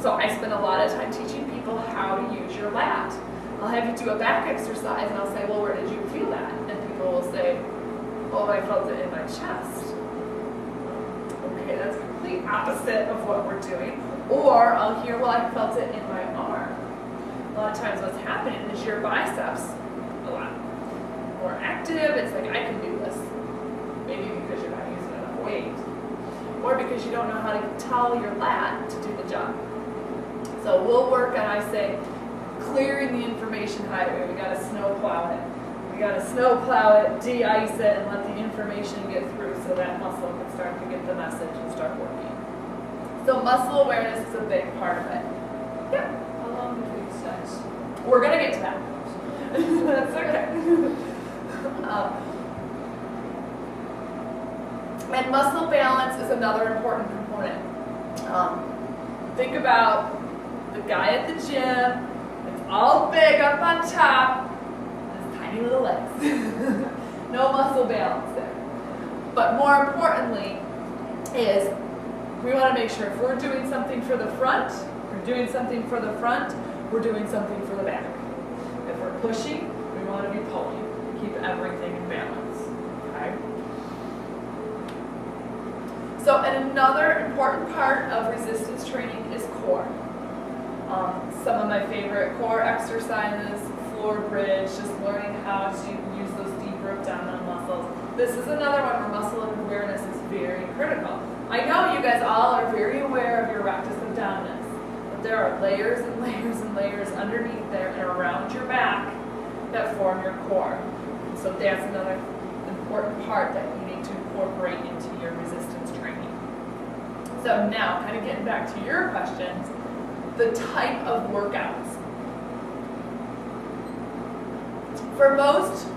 So I spend a lot of time teaching people how to use your lat. I'll have you do a back exercise and I'll say, well, where did you feel that? And people will say, oh, I felt it in my chest. Okay, that's the complete opposite of what we're doing. Or I'll hear, well, I felt it in my arm. A lot of times what's happening is your biceps a lot more active. It's like, I can do this. Maybe because you're not using enough weight. Or because you don't know how to tell your lat to do the job. So we'll work on, I say, clearing the information highway. We got to snow plow it. We got to snow plow it, de-ice it, and let the information get through so that muscle can start to get the message and start working. So muscle awareness is a big part of it. Yeah. How long between sets? We're going to get to that. That's okay. And muscle balance is another important component. Think about the guy at the gym, it's all big up on top, and his tiny little legs. No muscle balance there. But more importantly is we want to make sure if we're doing something for the front, we're doing something for the front, we're doing something for the back. If we're pushing, we want to be pulling. Keep everything in balance. Okay? So, and another important part of resistance training is core. Some of my favorite core exercises, floor bridge, just learning how to use those deeper abdominal muscles. This is another one where muscle awareness is very critical. I know you guys all are very aware of your rectus abdominis, but there are layers and layers and layers underneath there and around your back that form your core. So that's another important part that you need to incorporate into your resistance training. So now, kind of getting back to your questions, the type of workouts. For most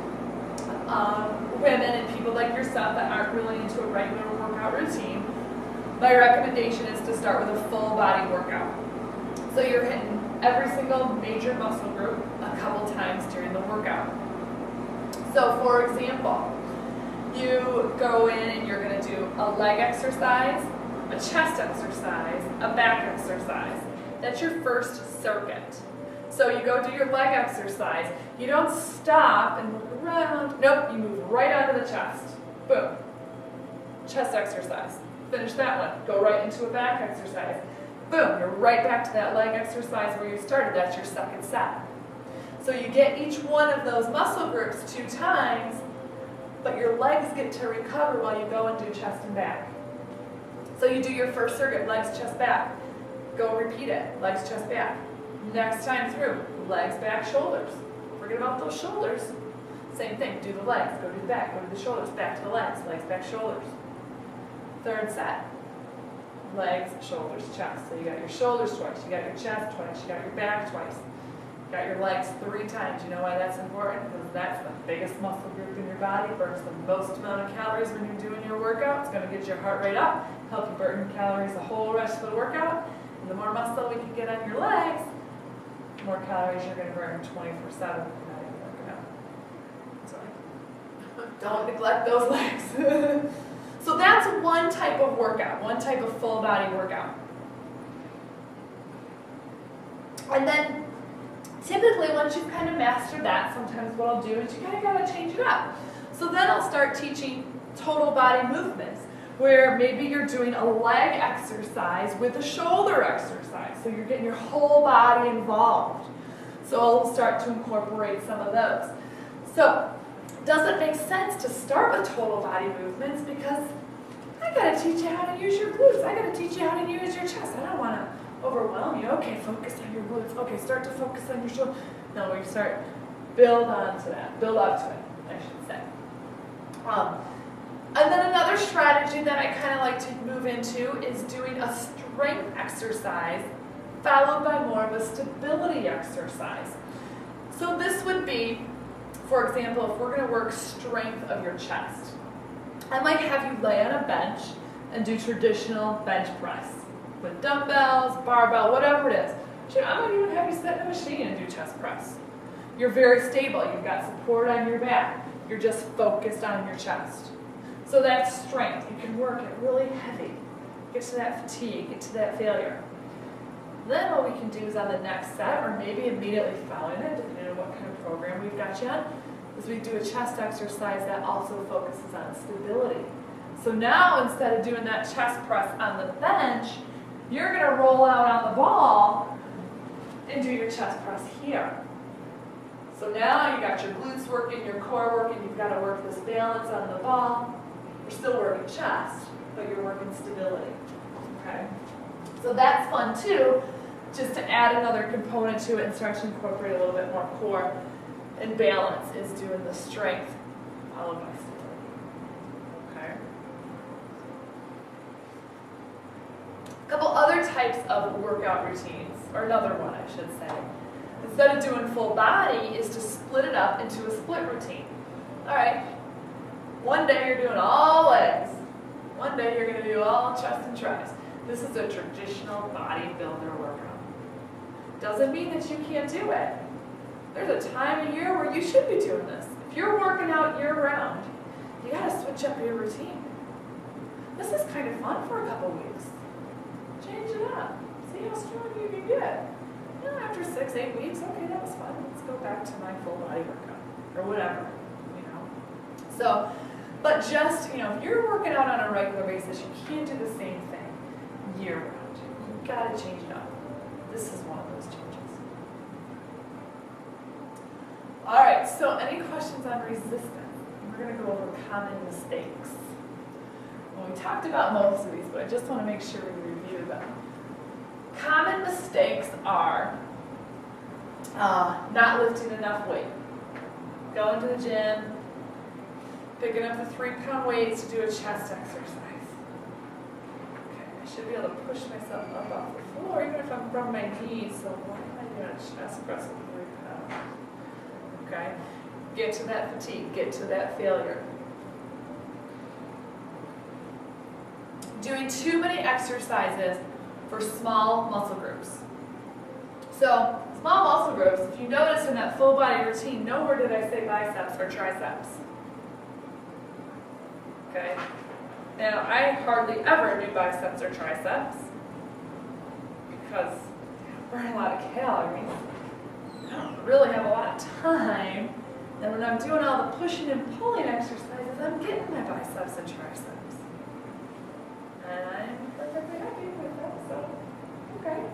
women and people like yourself that aren't really into a regular workout routine, my recommendation is to start with a full body workout. So you're hitting every single major muscle group a couple times during the workout. So for example, you go in and you're going to do a leg exercise, a chest exercise, a back exercise. That's your first circuit. So you go do your leg exercise. You don't stop and look around. Nope, you move right onto the chest. Boom. Chest exercise. Finish that one. Go right into a back exercise. Boom, you're right back to that leg exercise where you started. That's your second set. So you get each one of those muscle groups 2 times, but your legs get to recover while you go and do chest and back. So you do your first circuit, legs, chest, back. Go repeat it, legs, chest, back. Next time through, legs, back, shoulders. Forget about those shoulders. Same thing, do the legs, go to the back, go to the shoulders, back to the legs, back, shoulders. Third set, legs, shoulders, chest. So you got your shoulders twice, you got your chest twice, you got your back twice. You got your legs 3 times. You know why that's important? Because that's the biggest muscle group in your body, burns the most amount of calories when you're doing your workout. It's going to get your heart rate up, help you burn calories the whole rest of the workout. And the more muscle we can get on your legs, the more calories you're going to burn 24/7 if you're not even working out. So don't neglect those legs. So that's one type of workout, one type of full body workout. And then typically once you've kind of mastered that, sometimes what I'll do is you kind of got to change it up. So then I'll start teaching total body movements, where maybe you're doing a leg exercise with a shoulder exercise. So you're getting your whole body involved. So I'll start to incorporate some of those. So does it make sense to start with total body movements? Because I got to teach you how to use your glutes. I got to teach you how to use your chest. I don't want to overwhelm you. Okay, focus on your glutes. Okay, start to focus on your shoulder. No, we start, build onto that. Build up to it, I should say. And then another strategy that I kind of like to move into is doing a strength exercise followed by more of a stability exercise. So this would be, for example, if we're going to work strength of your chest, I might have you lay on a bench and do traditional bench press with dumbbells, barbell, whatever it is. Shoot, I might even have you sit in a machine and do chest press. You're very stable. You've got support on your back. You're just focused on your chest. So that's strength. You can work it really heavy. Get to that fatigue, get to that failure. Then what we can do is on the next set, or maybe immediately following it, depending on what kind of program we've got you on, is we do a chest exercise that also focuses on stability. So now instead of doing that chest press on the bench, you're going to roll out on the ball and do your chest press here. So now you got your glutes working, your core working, you've got to work this balance on the ball. You're still working chest, but you're working stability. Okay? So that's fun too, just to add another component to it and start to incorporate a little bit more core and balance is doing the strength followed by stability. Okay? A couple other types of workout routines, or another one I should say. Instead of doing full body is to split it up into a split routine. All right, one day you're doing all legs. One day you're going to do all chest and tries. This is a traditional bodybuilder workout. Doesn't mean that you can't do it. There's a time of year where you should be doing this. If you're working out year-round, you got to switch up your routine. This is kind of fun for a couple weeks. Change it up. See how strong you can get. You know, after 6-8 weeks, okay, that was fun. Let's go back to my full body workout or whatever, you know. So, but just, you know, if you're working out on a regular basis, you can't do the same thing year-round. You've got to change it up. This is one of those changes. All right, so any questions on resistance? We're going to go over common mistakes. Well, we talked about most of these, but I just want to make sure we review them. Common mistakes are not lifting enough weight. Going to the gym, picking up the 3-pound weights to do a chest exercise. Okay, I should be able to push myself up off the floor even if I'm from my knees, so why am I doing a chest press with 3 pounds? Okay, get to that fatigue, get to that failure. Doing too many exercises for small muscle groups. So, small muscle groups, if you notice in that full body routine, nowhere did I say biceps or triceps. Okay? Now, I hardly ever do biceps or triceps because I burn a lot of calories. I don't really have a lot of time. And when I'm doing all the pushing and pulling exercises, I'm getting my biceps and triceps. And I'm perfectly happy with that, so, okay.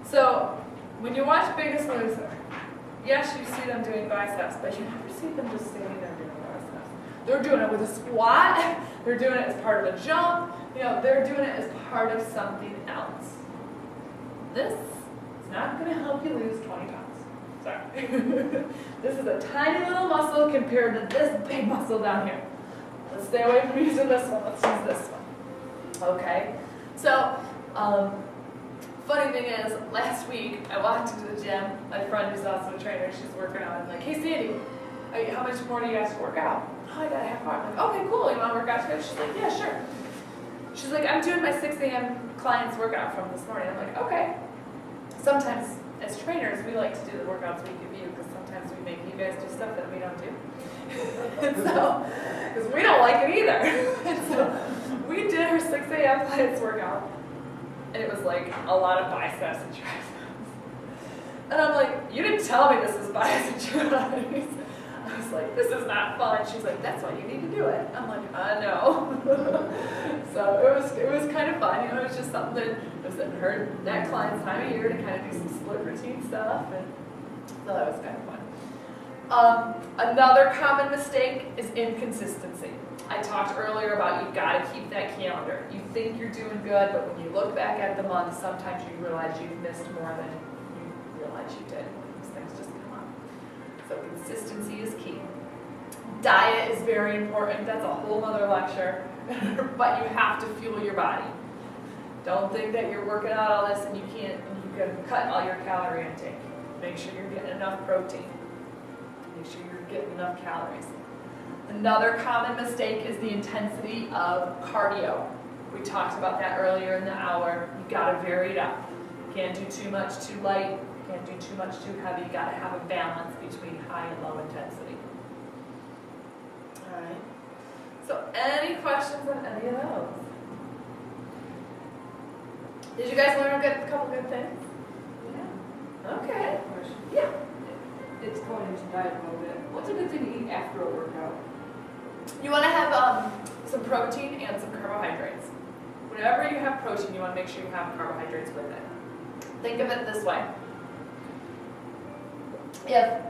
So, when you watch Biggest Loser, yes, you see them doing biceps, but you never see them just standing there doing biceps. They're doing it with a squat, they're doing it as part of a jump, they're doing it as part of something else. This is not going to help you lose 20 pounds. Sorry. This is a tiny little muscle compared to this big muscle down here. Let's stay away from using this one, let's use this one. Okay, so, funny thing is, last week I walked into the gym, my friend who's also a trainer, she's working out, I'm like, hey Sandy, how much more do you guys work out? Oh, I got a half hour. I'm like, okay, cool, you want to work out together? She's like, yeah, sure. She's like, I'm doing my 6 a.m. clients workout from this morning. I'm like, okay. Sometimes, as trainers, we like to do the workouts we give you, because sometimes we make you guys do stuff that we don't do. So, because we don't like it either. And so, we did her 6 a.m. clients workout, and it was like a lot of biceps and triceps. And I'm like, you didn't tell me this was biceps and triceps. I was like, this is not fun. She's like, that's why you need to do it. I'm like, no. So it was kind of fun. It was just something that was in her that client's time of year to kind of do some split routine stuff, and so that was kind of fun. Another common mistake is inconsistency. I talked earlier about you've got to keep that calendar. You think you're doing good, but when you look back at the month, sometimes you realize you've missed more than you realize you did. These things just come up. So consistency is key. Diet is very important. That's a whole other lecture. But you have to fuel your body. Don't think that you're working out all this and you can cut all your calorie intake. Make sure you're getting enough protein. Make sure you're getting enough calories. Another common mistake is the intensity of cardio. We talked about that earlier in the hour. You've got to vary it up. You can't do too much too light. You can't do too much too heavy. You've got to have a balance between high and low intensity. All right. So any questions on any of those? Did you guys learn a couple good things? Yeah. Okay. Question. Yeah. It's going into diet a little bit. What's a good thing to eat after a workout? You want to have some protein and some carbohydrates. Whenever you have protein, you want to make sure you have carbohydrates with it. Think of it this way. If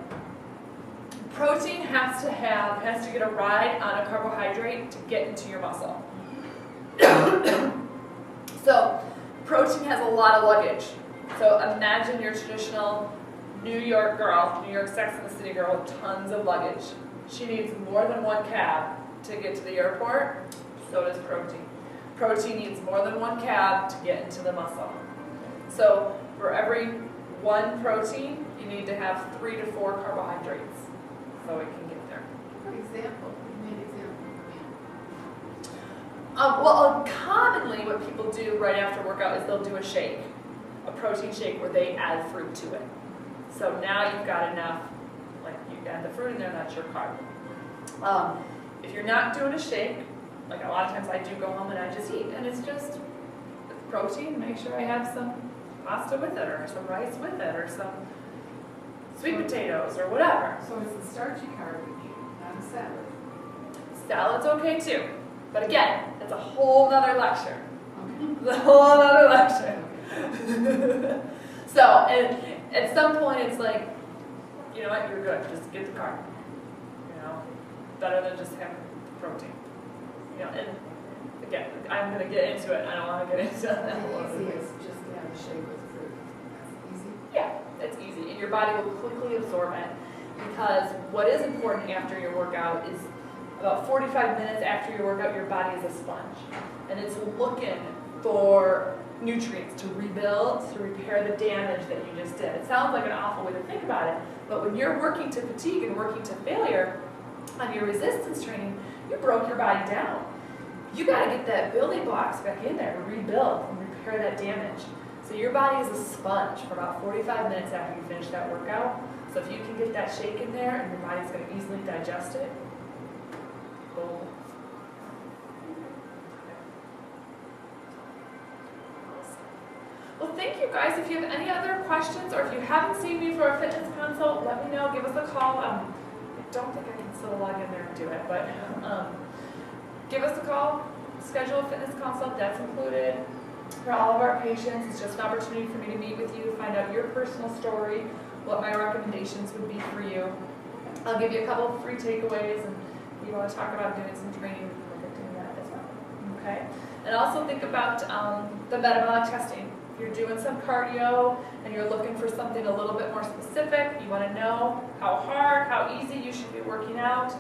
protein has to get a ride on a carbohydrate to get into your muscle. So protein has a lot of luggage. So imagine your traditional New York girl, New York Sex and the City girl with tons of luggage. She needs more than one cab to get to the airport, so does protein. Protein needs more than one cab to get into the muscle. So for every one protein, you need to have 3 to 4 carbohydrates so it can get there. For example, you made example. Well, commonly what people do right after workout is they'll do a shake, a protein shake where they add fruit to it. So now you've got enough, like you add the fruit in there, that's your carb. If you're not doing a shake, like a lot of times I do go home and I just eat, and it's just protein, make sure I have some pasta with it, or some rice with it, or some sweet potatoes, or whatever. So it's the starchy carb you need, not a salad. Salad's okay too, but again, it's a whole nother lecture. Okay. It's a whole nother lecture. So, and at some point it's like, you know what, you're good, just get the carb. You know, better than just having protein. You know, and again, I'm going to get into it, I don't want to get into it. The easy is just to have a shake with fruit. That's easy. Yeah, it's easy, and your body will quickly absorb it, because what is important after your workout is about 45 minutes after your workout, your body is a sponge, and it's looking for nutrients to rebuild, to repair the damage that you just did. It sounds like an awful way to think about it, but when you're working to fatigue and working to failure on your resistance training, you broke your body down. You got to get that building blocks back in there to rebuild and repair that damage. So your body is a sponge for about 45 minutes after you finish that workout. So if you can get that shake in there and your body's going to easily digest it, boom. Well, thank you guys. If you have any other questions or if you haven't seen me for a fitness consult, let me know. Give us a call. I don't think I can still log in there and do it, but give us a call. Schedule a fitness consult. That's included for all of our patients. It's just an opportunity for me to meet with you, find out your personal story, what my recommendations would be for you. I'll give you a couple of free takeaways, and if you want to talk about doing some training, we can look at doing that as well. Okay? And also think about the metabolic testing. If you're doing some cardio and you're looking for something a little bit more specific, you want to know how hard, how easy you should be working out,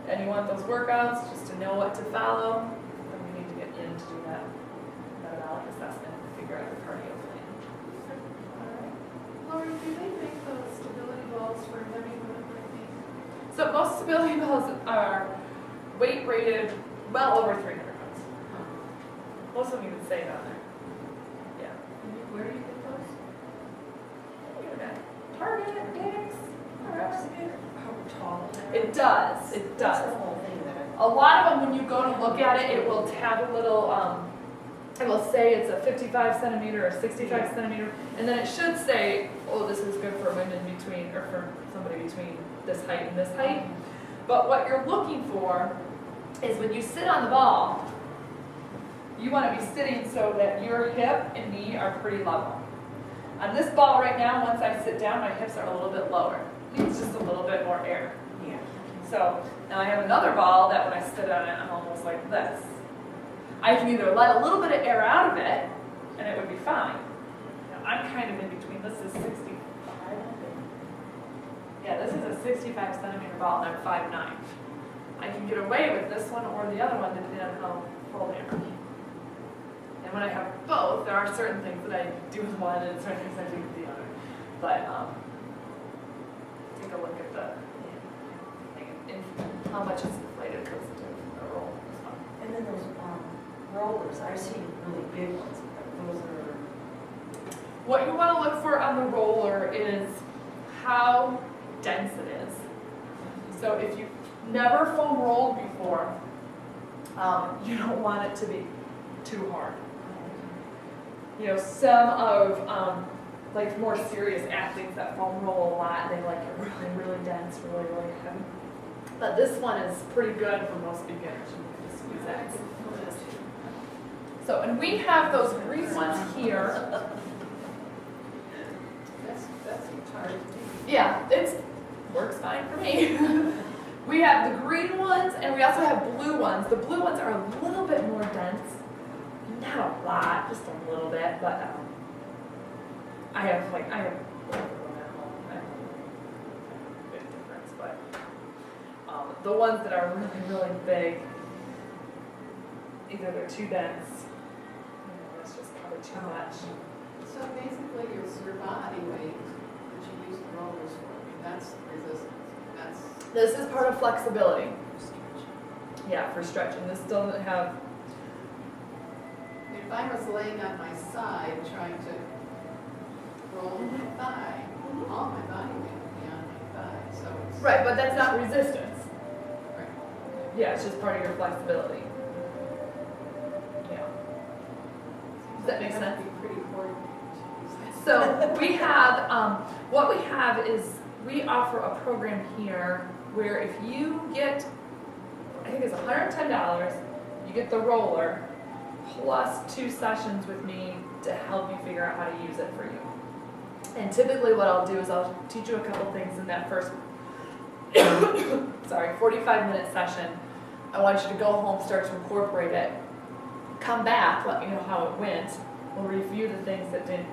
and you want those workouts just to know what to follow, then we need to get in to do that metabolic assessment and figure out your cardio plan. All right. Laurie, do they make those stability balls for heavy women like me? So most stability balls are weight rated well over 300 pounds. Most of them even say it on there. Yeah. Where do you get those? You get that. Target, Dick's, wherever. How tall? It does. It does. That's the whole thing that A lot of them, when you go to look at it, it will have a little, it will say it's a 55 centimeter or 65 centimeter, and then it should say, oh, this is good for women between, or for somebody between this height and this height. But what you're looking for is when you sit on the ball, you want to be sitting so that your hip and knee are pretty level. On this ball right now, once I sit down, my hips are a little bit lower. Needs just a little bit more air. Yeah. So now I have another ball that when I sit on it, I'm almost like this. I can either let a little bit of air out of it, and it would be fine. Now I'm kind of in between. This is 65, I think. Yeah, this is a 65 centimeter ball, and I'm 5'9". I can get away with this one or the other one depending on how full they are. And when I have both, there are certain things that I do with one and certain things I do with the other. But take a look at the how much it's inflated goes into a roll as well. And then those rollers, I've seen really big ones, but those are, What you want to look for on the roller is how dense it is. So if you've never foam rolled before, you don't want it to be too hard. You know, some of like more serious athletes that foam roll a lot, they like it really, really dense, really, really heavy. But this one is pretty good for most beginners. You can just use that. So, and we have those green ones here. That's hard. Yeah, it works fine for me. We have the green ones, and we also have blue ones. The blue ones are a little bit more dense. Not a lot, just a little bit, but I have both of them at home. I have a big difference, but the ones that are really, really big, either they're too dense, it's just probably too much. So basically, it's your body weight that you use the rollers for. I mean, that's resistance. That's This is part of flexibility. Yeah, for stretching. This doesn't have. I mean, if I was laying on my side trying to roll my thigh, all my body weight would be on my thigh. So it's Right, but that's not resistance. Right. Yeah, it's just part of your flexibility. Yeah. Does that make You have sense? to be pretty coordinated to use that. So we have, what we have is we offer a program here where if you get, I think it's $110, you get the roller plus 2 sessions with me to help you figure out how to use it for you. And typically what I'll do is I'll teach you a couple things in that first 45-minute session. I want you to go home, start to incorporate it, come back, let me know how it went. We'll review the things that didn't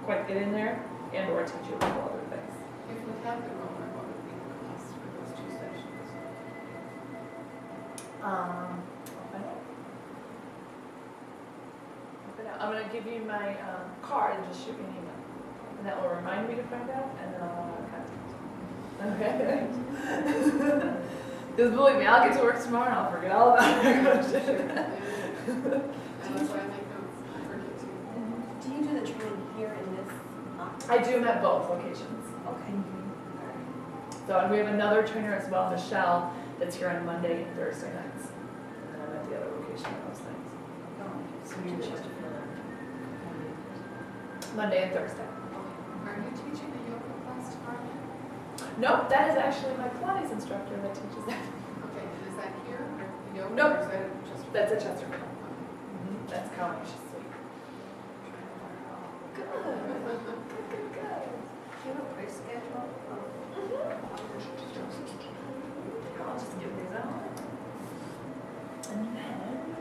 quite get in there, and or teach you a couple other things. If we had the roller, what would be the cost for those 2 sessions? I'm going to give you my card and just shoot me an email. And that will remind me to find out, and then I'll contact you. Okay? Because believe me, I'll get to work tomorrow and I'll forget all about it. And that's why I think I forget to. do you do the training I do them at both locations. Okay. So, and we have another trainer as well, Michelle, that's here on Monday and Thursday nights. And then I'm at the other location on those nights. So you're in Chesterfield on Monday and Thursday. Are you teaching the yoga class tomorrow? Nope, that is actually my Pilates instructor that teaches that. Okay, and is that here, or the yoga? Nope. Or is that just? That's at Chesterfield. That's County, she's sweet. Good. Good. Do you have a price schedule? I'll just give these out. And then,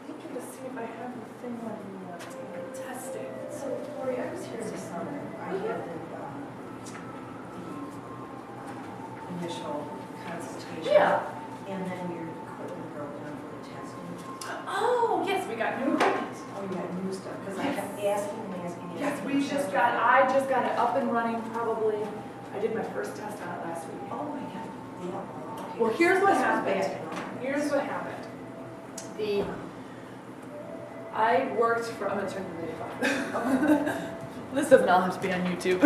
looking to see if I have the thing on testing. So Laurie, I was here this summer. I had the initial consultation. Yeah. And then your equipment broke down for the testing. Oh, yes, we got new equipment. Oh, you got new stuff, because I Yes. kept asking and asking. Yes, I just got it up and running probably, I did my first test on it last week. Oh, my God. Yeah. Okay. Well, here's what This was happened. bad, you know? Here's what happened. I worked for, I'm gonna turn the video off. This doesn't all have to be on YouTube.